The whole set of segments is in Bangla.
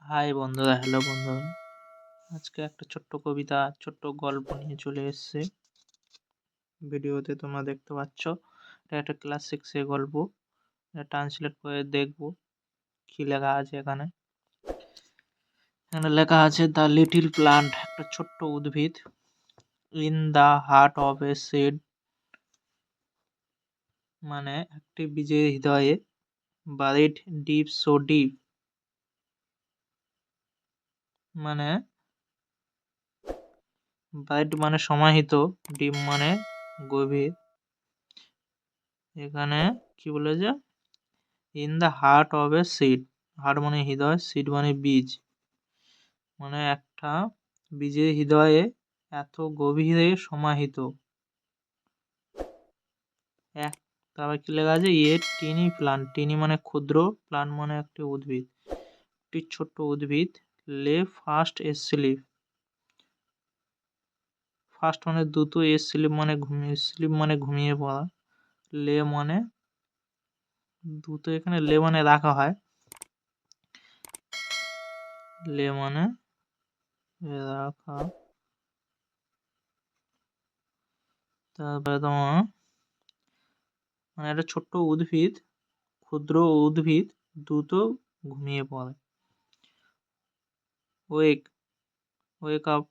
হাই বন্ধুরা, হ্যালো বন্ধুরা। আজকে একটা ছোট্ট কবিতা, ছোট্ট গল্প নিয়ে চলে এসেছি। ভিডিওতে তোমরা দেখতে পাচ্ছ, এটা একটা ক্লাস 6 এর গল্প। এটা ট্রান্সলেট করে দেখব কি লেখা আছে এখানে। এখানে লেখা আছে দ্য লিটল প্লান্ট, একটা ছোট্ট উদ্ভিদ। In the heart of A seed, মানে একটি বীজের হৃদয়ে। বারিড ডিপ সো ডিপ, মানে বারিড মানে সমাহিত, ডিপ মানে গভীর। এখানে কি বলেছে? In the heart of A seed, heart মানে হৃদয়, সিড মানে বীজ, মানে একটা বীজের হৃদয়ে এত গভীরে সমাহিত। এক, তারপর কি লেখা আছে? এ টিনি প্লান্ট, টিনি মানে ক্ষুদ্র, প্লান্ট মানে একটি উদ্ভিদ, একটি ছোট্ট উদ্ভিদ। লে ফার্স্ট এসলিপ, ফার্স্ট মানে দ্রুত, এসলিপ মানে ঘুমিয়ে, স্লিপ মানে ঘুমিয়ে পড়া। লে মানে দ্রুত, এখানে লে মানে রাখা হয়, লে মানে রাখা। তারপরে তোমার মানে একটা ছোট্ট উদ্ভিদ, ক্ষুদ্র উদ্ভিদ দ্রুত ঘুমিয়ে পড়ে। ওয়েক, ওয়েক আপ,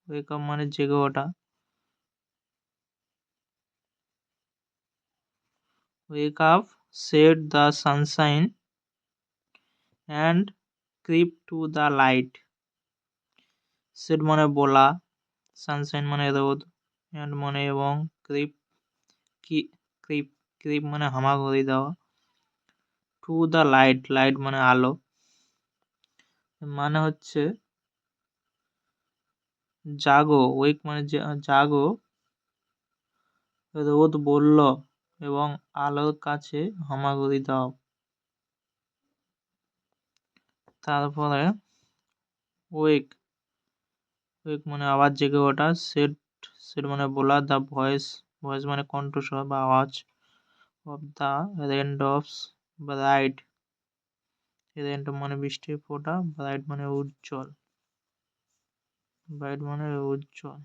ওয়েক আপ মানে জেগে ওঠা। Wake up, said the sunshine and creep to the light. Said মানে বলা, সানশাইন মানে রোদ, অ্যান্ড মানে এবং, ক্রিপ কি ক্রিপ ক্রিপ মানে হামাগুড়ি দেওয়া। টু দ্য লাইট, লাইট মানে আলো। মানে হচ্ছে জাগো, ওয়েক মানে জাগো, রোদ বলল, এবং আলোর কাছে হামাগুড়ি দাও। তারপরে ওয়েক, ওয়েক মানে আওয়াজ জেগে ওঠা। সেট, সেট মানে বলা। দ্য ভয়েস, ভয়েস মানে কণ্ঠস্বর বা আওয়াজ। Of the raindrops, bright, raindrop মানে বৃষ্টির ফোঁটা, ব্রাইট মানে উজ্জ্বল, ব্রাইট মানে উজ্জ্বল।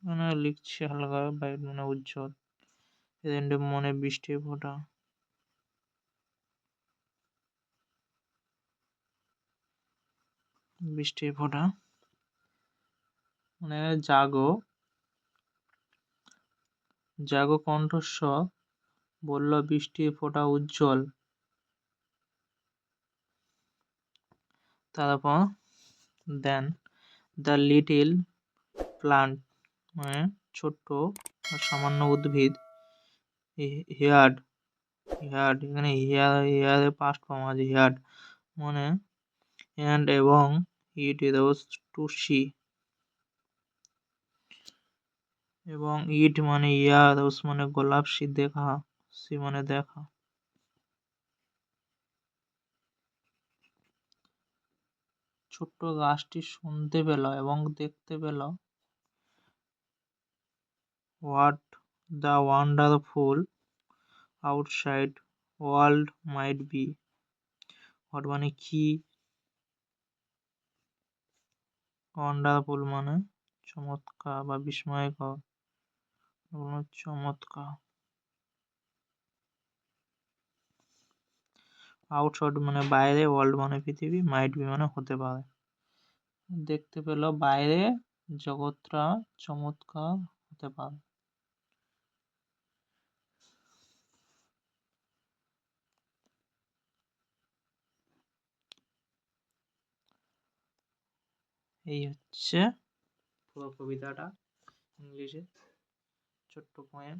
মানে লিখছি হালকা, ব্রাইট মানে উজ্জ্বল, রেনড্রপ মানে বৃষ্টির ফোঁটা। বৃষ্টির ফোঁটা মানে জাগো, জাগো কণ্ঠস্বর বলল, বৃষ্টির ফোঁটা উজ্জ্বল। তারপর দেন দ্য লিটিল প্লান্ট মানে ছোট্ট সামান্য উদ্ভিদ। হিয়ার্ড, হিয়ার্ড এখানে হিয়ারের পাস্ট ফর্ম আছে, হিয়ার্ড মানে অ্যান্ড এবং, ইট রোজ টু সি, এবং ইট মানে ইয়া, রোজ মানে গোলাপ, সি দেখা, সি মানে দেখা। ছোট্ট গাছটি শুনতে পেল এবং দেখতে পেল what the wonderful outside world might be. What মানে কি, ওয়ান্ডারফুল মানে চমৎকার বা বিস্ময়কর, চমৎকার। আউটসাইড মানে বাইরে, ওয়ার্ল্ড মানে পৃথিবী, মাইট বি মানে হতে পারে। দেখতে পেল বাইরে জগৎটা চমৎকার হতে পারে। এই হচ্ছে পুরো কবিতাটা, ইংলিশে ছোট্ট poem.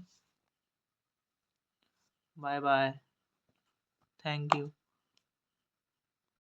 Bye bye, thank you.